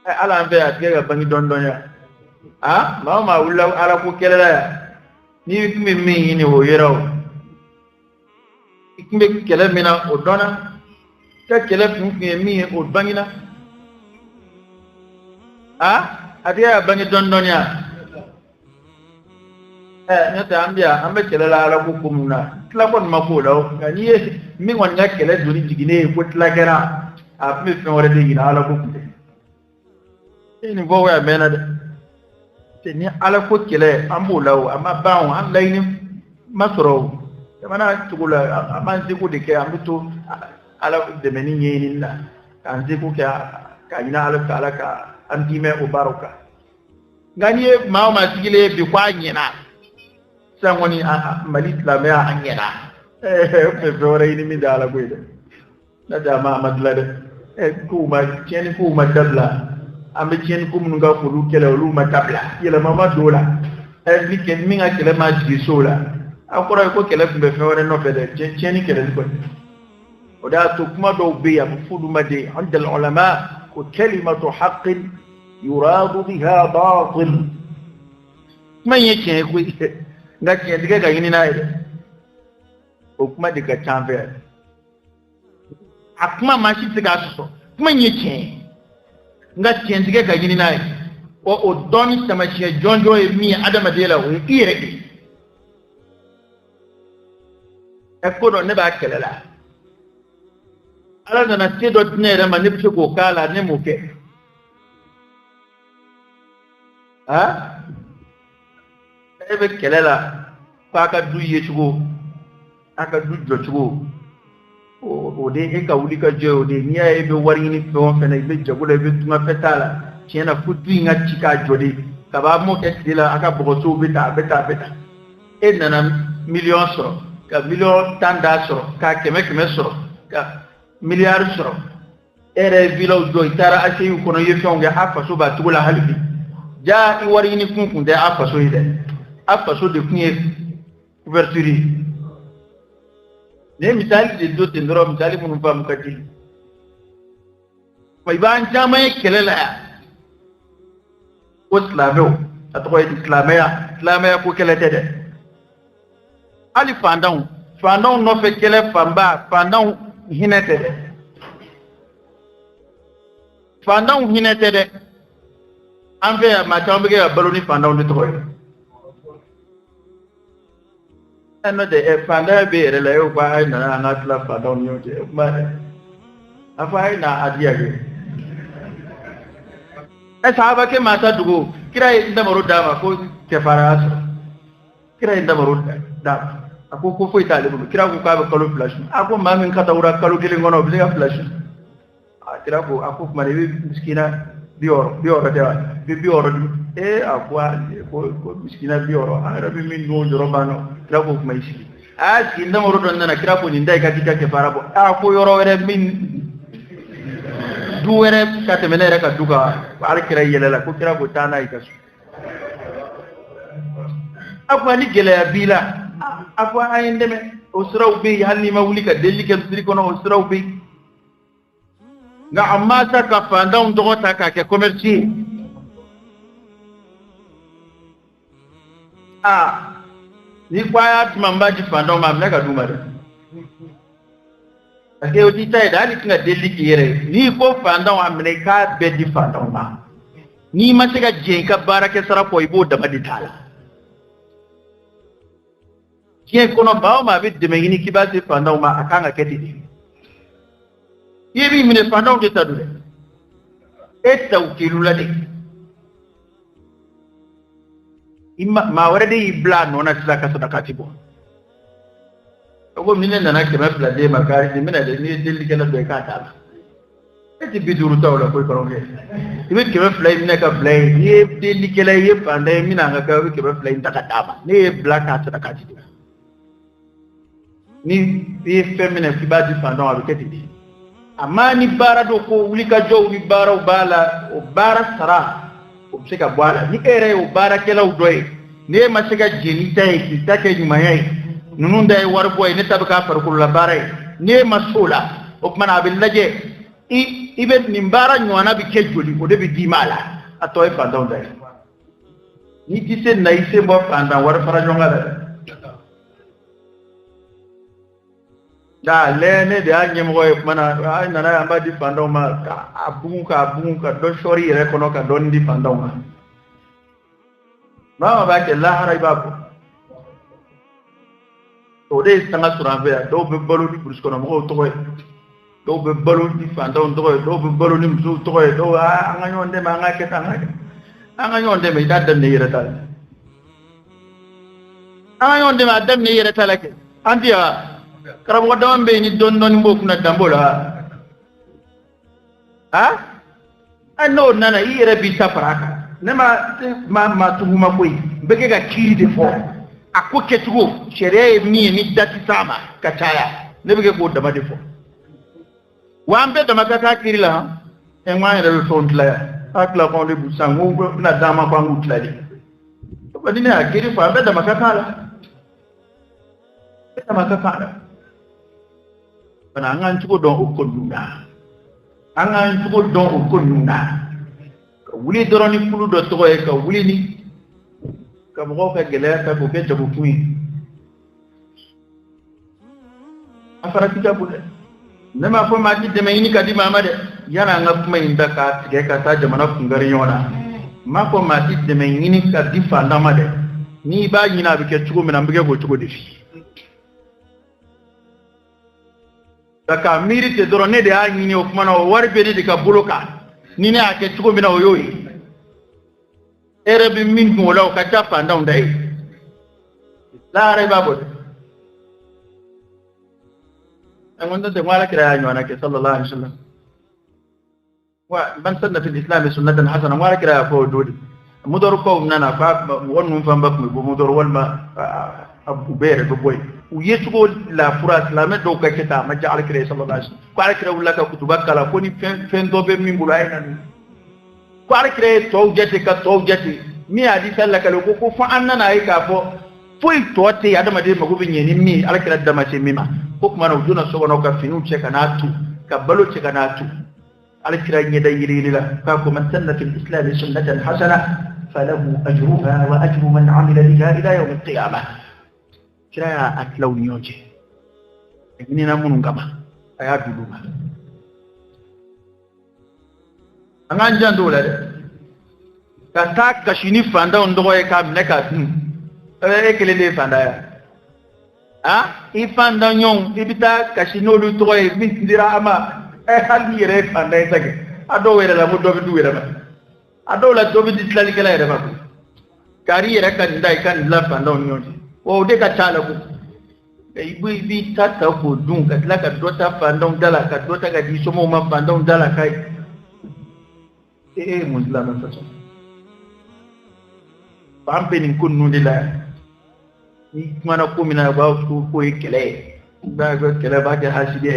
ala an fɛ a tigɛ ka bange dɔɔnin ya maa o maa wulila ala ko kɛlɛ la ya n'i tun bɛ min ɲini o yɛrɛ o i tun bɛ kɛlɛ min na o dɔnna i ka kɛlɛ kun ye min ye o bangena a tigɛ ka bange dɔɔnin ya n'o tɛ an bɛ yan an bɛ kɛlɛ la ala ko ko mun na tila kɔni ma k'o la o nka n'i ye min kɔni ka kɛlɛ doni jiginnen ye ko tila kɛra a tun bɛ fɛn wɛrɛ de yira ala ko kun tɛ nin fɔ o y'a mɛnna dɛ ni ala ko kɛlɛ an b'o la o a ma ban o an laɲini ma sɔrɔ o jamana cogo la an b'an seko de kɛ an bɛ to ala dɛmɛni ɲɛɲini na k'an seko kɛ ka ɲini ala fɛ ala ka an dimɛ o baaraw kan nka n'i ye maa o maa sigilen bi ko a ɲɛna sisan kɔni mali silamɛya a ɲɛna fɛn wɛrɛ ɲini min tɛ ala ko ye dɛ n'a tɛ a ma dilan dɛ tiɲɛni kow ma dabila an bɛ tiɲɛni ko minnu ka foliw kɛlɛ olu ma dabila yɛlɛma ma don o la ni min ka kɛlɛ ma jigin so la a kɔrɔ ye ko kɛlɛ tun bɛ fɛn wɛrɛ nɔfɛ dɛ tiɲɛni kɛlɛli kɔni o de y'a to kuma dɔw bɛ yen a bɛ fɔ olu ma de an dal ulama ko kalimatu haqqin yuradu biha batil kuma in ye tiɲɛ ye koyi nka tiɲɛtigɛ ka ɲini n'a ye dɛ o kuma de ka ca fɛ a kuma maa si tɛ se k'a sɔsɔ kuma in ye tiɲɛ ye nka tiɲɛtigɛ ka ɲini n'a ye o dɔɔni tamasiyɛn jɔnjɔn ye min ye adamaden la o ye i yɛrɛ de ye ko dɔ ne b'a kɛlɛ la ala nana se dɔ di ne yɛrɛ ma ne bɛ se k'o k'a la ne m'o kɛ e bɛ kɛlɛ la f'a ka du ye cogo a ka du jɔ cogo o de e ka wuli ka jɔ o de n'i y'a ye i bɛ wari ɲini fɛn o fɛn na i bɛ jago la i bɛ tunga fɛ t'a la tiɲɛ na fo du in ka ci k'a jɔ de kaba m'o kɛ tile la a ka bɔgɔsow bɛ ta a bɛ ta a bɛ ta e nana miliyɔn sɔrɔ ka miliyɔn 10 da sɔrɔ ka 100 sɔrɔ ka miliyari sɔrɔ e yɛrɛ ye vilaw jɔ i taara ACI kɔnɔ i ye fɛnw kɛ a faso b'a cogo la hali bi jaa i wari ɲini kun tɛ a faso ye dɛ a faso de kun ye couverture ye ne misali de do ten dɔrɔn misali minnu faamu ka di i b'an caman ye kɛlɛ la yan ko silamɛw a tɔgɔ ye silamɛya ko kɛlɛ tɛ dɛ hali fantanw nɔfɛ kɛlɛ fanba fantanw hinɛ tɛ dɛ fantanw hinɛ tɛ dɛ an fɛ yan maa caman bɛ kɛ ka balo ni fantanw de tɔgɔ ye n'o tɛ fantanya bɛ yɛrɛ la y'o ko a ye nana an ka tila fantanw ni ɲɔgɔn cɛ o kuma dɛ a fɔ a ye na a diya kɛ sahaba kɛ maa ta dogo kira ye ndamaro d'a ma ko cɛfaraya sɔrɔ kira ye ndamaro d'a ma a ko foyi t'ale bolo kira ko k'a bɛ kalo 2 su a ko maa min katawura kalo 1 kɔnɔ o bɛ se ka 2 su kira ko a ko tuma i bɛ misikina 60 tɛ wa i bɛ 60 dun a ko misikina 60 an yɛrɛ bɛ min dun o jɔrɔ banna kira ko kuma i sigi a y'a sigi ndamaro dɔ nana kira ko nin da i ka k'i ka cɛfara bɔ a ko yɔrɔ wɛrɛ min du wɛrɛ ka tɛmɛ ne yɛrɛ ka du kan hali kira yɛlɛla ko kira ko taa n'a ye ka so a ko ni gɛlɛya b'i la a ko an ye n dɛmɛ o siraw bɛ yen hali n'i ma wuli ka delili kɛ misiri kɔnɔ o siraw bɛ yen nka a ma ta ka fantanw tɔgɔ ta k'a kɛ commerce ye ni ko a y'a tuma n b'a di fantanw ma a minɛ ka d'u ma dɛ parce que o t'i ta ye dɛ hali tɛ ka delili k'i yɛrɛ ye n'i ko fantanw a minɛ i k'a bɛɛ di fantanw ma n'i ma se ka jɛn i ka baarakɛ sara kɔ i b'o dama de t'a la diɲɛ kɔnɔ maa o maa bɛ dɛmɛ ɲini k'i b'a se fantanw ma a kan ka kɛ ten de i ye min minɛ fantanw tɛ ta don dɛ e tawkilu la de maa wɛrɛ de y'i bila a nɔ na sisan ka sadaka ti bɔ ko ni ne nana 200 d'e ma k'a di minɛ dɛ n'i ye delilikɛla dɔ ye k'a d'a ma e tɛ 50 ta o la koyi kɔrɔkɛ i bɛ 200 in minɛ ka bila ye n'i ye delilikɛla ye i ye fantan ye min an ka kɛ i bɛ 200 in ta ka d'a ma ne ye bila k'a sadaka ti bɔ ni i ye fɛn minɛ k'i b'a di fantanw a bɛ kɛ ten de amma ni baara dɔ ko wuli ka jɔw ni baaraw b'a la o baara sara o bɛ se ka bɔ a la ni e yɛrɛ ye o baarakɛlaw dɔ ye n'e ma se ka jeni ta ye k'i ta kɛ ɲumanya ye ninnu da ye wari bɔ ye ne ta bɛ k'a farikolo la baara ye n'e ma s'o la o tuma na a bɛ lajɛ ibe nimbara nywana bi kejoli o de bi di mala atoy fandaw day ni ti sen nay se mo fandaw war fara jonga da lene de anyem ko mana ay nana amba di fandaw ma ka do shori re kono ka don di fandaw ma ba ke la haray babu to de tanga suranbe do be balu di brus kono mo to ko do be balu di fandaw to ko do be balu ni musu to ko do anga nyonde ma nga ke tanga anga nyonde me da dem ne yere tal anga nyonde ma dem ne yere talake andiya karamo dawambe ni don mbok na dambola ha ano nana yere bi sapraka nema ma tuhuma koy bege ga kiri de fo akoke tugo shere ni dati sama kachaya ne bege ko dama de fo wambe dama ka kiri la e ngwa re so ntla akla ko le busango na dama kwa ngutla de ko dine akiri fo ambe dama ka kala dama ka kala bana ngan tugo don okonnuna angan tugo don okonnuna wuli doroni kulu do to e ka wuli ni ka mo ka gele ka ko ke jabu fumi afara ti jabu de nema fo ma ti de mayni ka di mama de yana nga kuma inda ka tige ka ta jamana kungari yona ma ko ma ti de mayni ka di fa ndama de ni ba yina bi ke tugo mina mbige ko tugo de fi daka miri te dorone de a nyini o kuma na war be de ka boloka ni ne ake tugo mina oyoyi erebe min ko law ka chapa ndaw ndai la re babo angonda de wala kira yanyo anake sallallahu alaihi wasallam wa man sanna fil islam sunnatan hasana wala kira ko dodi mudor ko nana fa wonnum famba ko mudor walma abu bere do boy u yetugo la fura islam do ka kita ma jaal kira sallallahu alaihi wasallam ko ala kira wala ka kutuba kala ko ni fen do be min bulay nan ko ala kira to jete ka to jete mi adi sallaka lo ko fa annana ay ka fo foi tote adama de mago binye ni mi ala kira dama ce mima ko kuma na duna so wono ka finu ce kana tu ka balo ce kana tu ala kira nyi da yiri la ka ko man sanna fil islam sunnatan hasana falahu ajruha wa ajru man amila biha ila yawm al-qiyamah kira atlaw nyoje ni na munu ngama aya duduma angan jando la de ka ta kashini fanda ndo ko e ka mneka e kele le fanda ya ifanda nyon ibita kashino lu to e bindira ama e hali re fanda e tage ado were la mo do bi duwere ma ado la do bi dislali kala re ma kari re kan dai kan la fanda nyon o de ka tala ko e ibu bi tata ko dun ka la ka dota fanda dala ka dota ga di somo ma fanda dala kai e mun la na faso pampe ni kunnu de la ni mana ko mina ba ko kele ba go kele ba ta hasidiye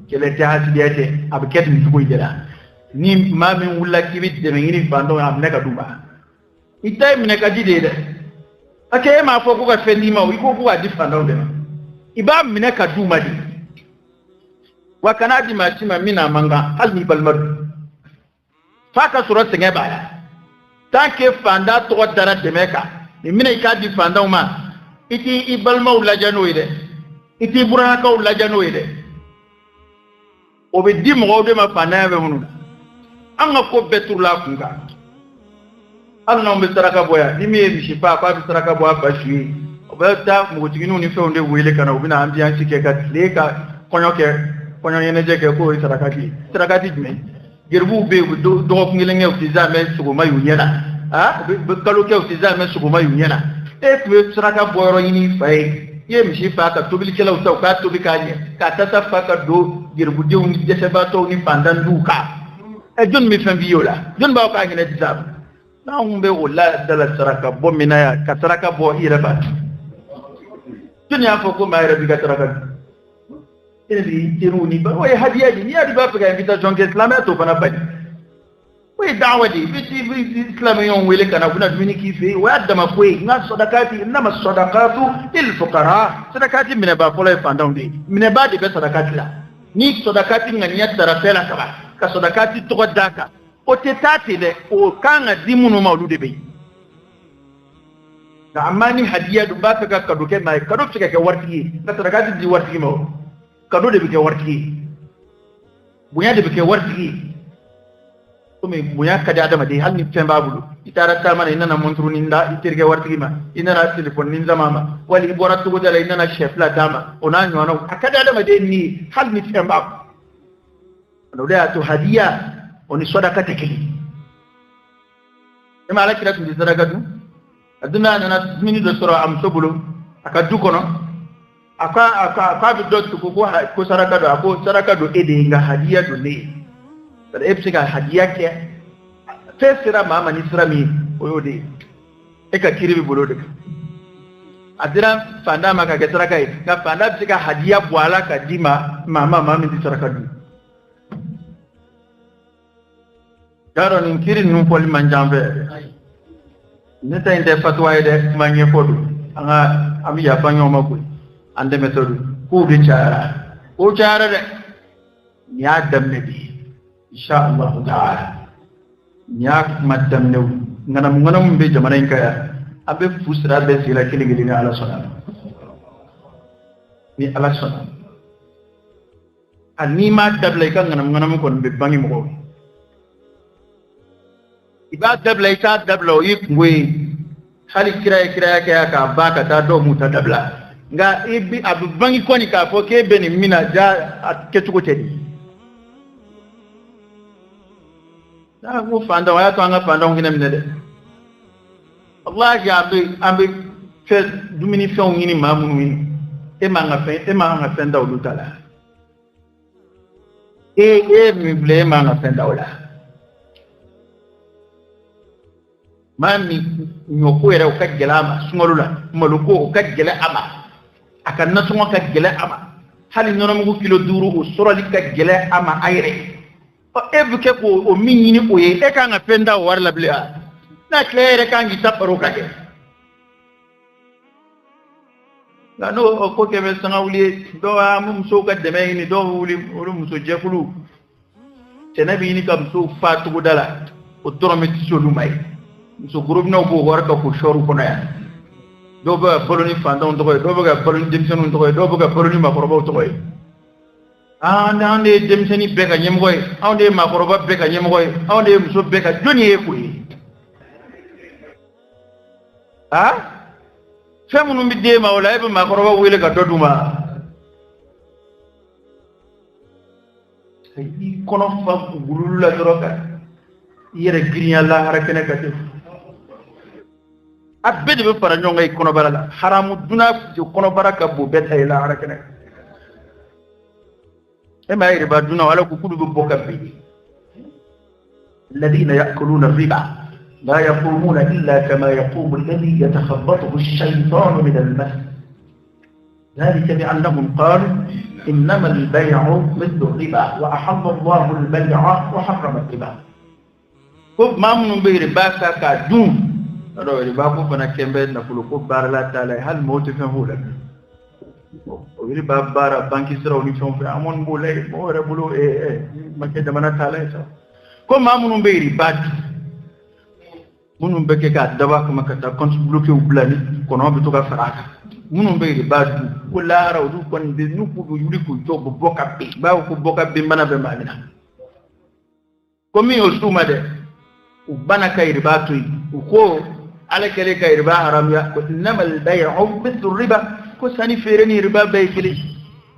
kele ta hasidiye te abket ni ko jira ni ma min wula kibit de ngini bando am ne ka duba itay min ka dide de ake ma fo ko ka fendi ma wi ko ko adi fando de iba min ka duma di wa kana di ma tima mina manga halni balmar faka surat nge baya tanke fanda to dara de meka ni mina ka di fando ma iti ibalma ulajano ide iti buraka ulajano ide obe di mo de ma fana be hunu anga ko beturla kunga anna mo saraka boya ni mi bi shifa pa bi saraka boya ba shi obeta mo tiginu ni fe onde wele kana obina ambi an sike ka leka konyo yene je ke ko saraka ti me gerbu be do ngile nge utiza me sugo mayu nyena be kalo ke utiza me sugo mayu nyena e tuwe saraka boyro yini fay ye mi shifa ka tobil kela utaw ka tobi kanye ka tata faka do gerbu de ni dese ba to ni pandan duka e jon mi fen viola jon ba ka ngene dizab na umbe wala dala saraka bo minaya ka saraka bo iraba jon ya foko ma irabi ka saraka iri tiruni ba way hadiya ni ya di ba ka invitation ke islam to bana bani way da'wadi biti islam yon wele kana kuna dumini kife wa adama kwe nga sadakati inma sadaqatu lil fuqara sadakati min ba fola fandon de min ba de be sadakati la ni sodakati ngania tarafela kaba ka sodakati to daka o te tati de o kanga dimunu maulude be na amani hadiya du ba ka kado ke mai kado fika ke warti na sodakati di warti mo kado de be ke warti bunya de be ke warti kumi bunya kada adama de halni temba bulu itara tamana inana montru ninda itirge warti ma inana telefon ninza mama wali boratu go dala inana chef la dama ona nyono akada adama de ni halni temba no da to hadiya oni sadaka tekeli ema ala kira tundi sadaka du aduna nana mini do soro am sobulu akadu kono aka bi do ko sadaka do ako sadaka do ede nga hadiya do ne da epsika hadiya ke fesira mama ni sirami oyode e ka kiribi bolo de adira fanda maka ke sadaka e ka fanda bsika hadiya bwala ka dima mama mami di sadaka du daro ni kiri nu poli manjambe ne tay de fatwa de manye fodu anga ami ya banyo mako ande metodu ku de chara o chara de ya damne bi insha Allah ta'ala nya madam new nganam be jamana kaya abe fusra be sila kiligili ni ala sona ni ala sona ani ma dable kan nganam kon be bangi mo iba dable ta dablo yikwe hali kira kaya ka baka ta do muta dabla nga ibi abu bangi koni ka fo ke beni mina ja ketuko tedi da mu fanda waya to anga fanda ngina minede Allah ya ambe fe dumini fe ngini mamu ngini e manga fe nda ulutala mi ble manga fe nda ula mami nyoko era o kagela ama sungolula maluko o kagela ama akan na sungo kagela ama hali nono mu kilo duru o sorali kagela ama ayre o ebuke ko o minni o ye e kan afenda war la blia na claire kan gi taparo kake la no ko ke be sangawli do am so ka de me ni do wuli o mu so jefulu tenabi ni kam so fatu dala o dorometi so lumay so groupe no bo warka ko shoru ko na do ba boloni fandon to do ba boloni demsenu to do ba boloni ma korbo to ande demseni beka nyem koy ande ma korba beka nyem koy ande muso beka joni e ko femunu mi de ma wala e ma korba wele ka doduma ay kono fa gulul la droga yere grinya la harakene ka def abbe de para nyonga kono barala haramu duna kono baraka bu bet ay la harakene إما يربادون ولا كل ببوك به الذين يأكلون الربا لا يقومون إلا كما يقوم الذي يتخبطه الشيطان من المس ذلك بأنهم قالوا إنما البيع مثل الربا وأحل الله البيع وحرم الربا كوب ما من بيربا كادون ربا كوب أنا كمبل نقول كوب بار لا تعالى هل موت فهو لك ويري بابارا بانكي سراو ني فون في امون بولاي مو ربلو ما كي دمنا تالا سا كو ما منو بيري باد منو بكي كا دبا كما كتا كونت بلوكي وبلاني كونو بي توكا فراكا منو بيري باد ولا راو دو كون دي نوكو دو يولي كو تو بوكا بي باو كو بوكا بي مانا بي مامنا كومي اوسوما دي وبانا كايري باتوي وكو على كلي كايري با حرام يا انما البيع مثل الربا كساني فيرني ربا بيكلي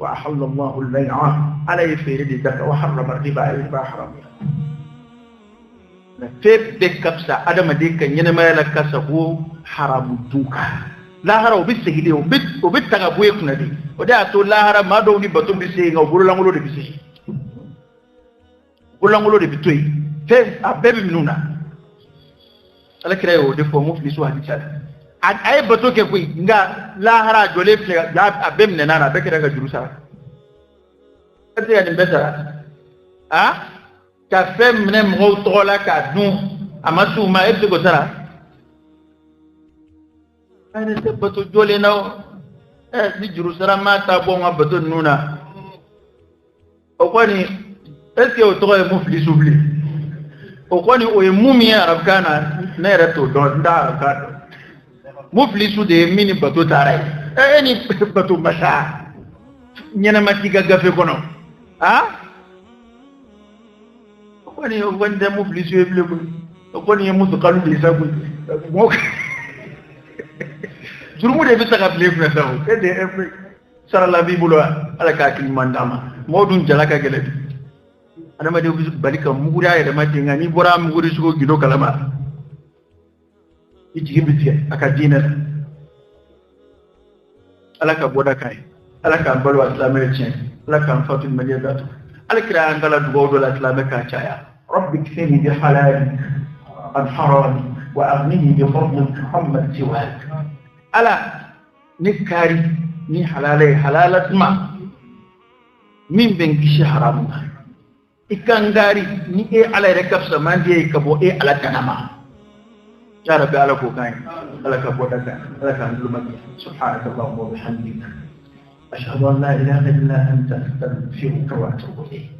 وأحل الله البيع على فيرني ذاك وحرم الربا الربا حرام فيب بكبسة أدم ديك ينما لك سهو حرام دوكا لا هرا وبسهيلي وبت تغبوي كنا دي وده أتو لا هرا ما دوني بتوم بسهيل أو بقول لهم لودي بسهيل بقول لهم لودي بتوي فيب أبيب منونا على كده يودي فمو في سوى هذه ay bato ke kuy nga lahara jole fi ya abem ne nana be kira ga jurusa ate ya dimbe ka fem ne mo to la ka dun amasu ma e go tara ay se bato jole naw ni jurusa ma ta bo nga bato nuna okwani eske o to e mufli subli okwani o e mumi arab kana na rato do nda ka mufli su de mini bato tarai eni bato masha nyana matiga gafe kono ha okwani o wande mufli su e ble okwani e musu kalu de sabu jurumu de bisa ka ble ko sabu e de sara la bibulo ala ka kin mandama modun jalaka gele adama de balika mugura ya dama tinga ni bora muguri sugo gido kalama iji gibi aka dina ala ka boda kai ala ka balwa islamai ce ala ka fatul madiyat ala kira an gala dugo do la islamai ka chaya rabbi kfini bi halali an harami wa aghnini bi fadli muhammad siwak ala nikari ni halalai halalat ma min ben kishi haramu ikangari ni e ala rekafsa manje kabo e ala kanama ya rabbi ala ko kai ala ka bodaka ala ka andul maki subhanaka allahumma wa bihamdika ashhadu an la ilaha illa anta astaghfiruka wa atubu ilayk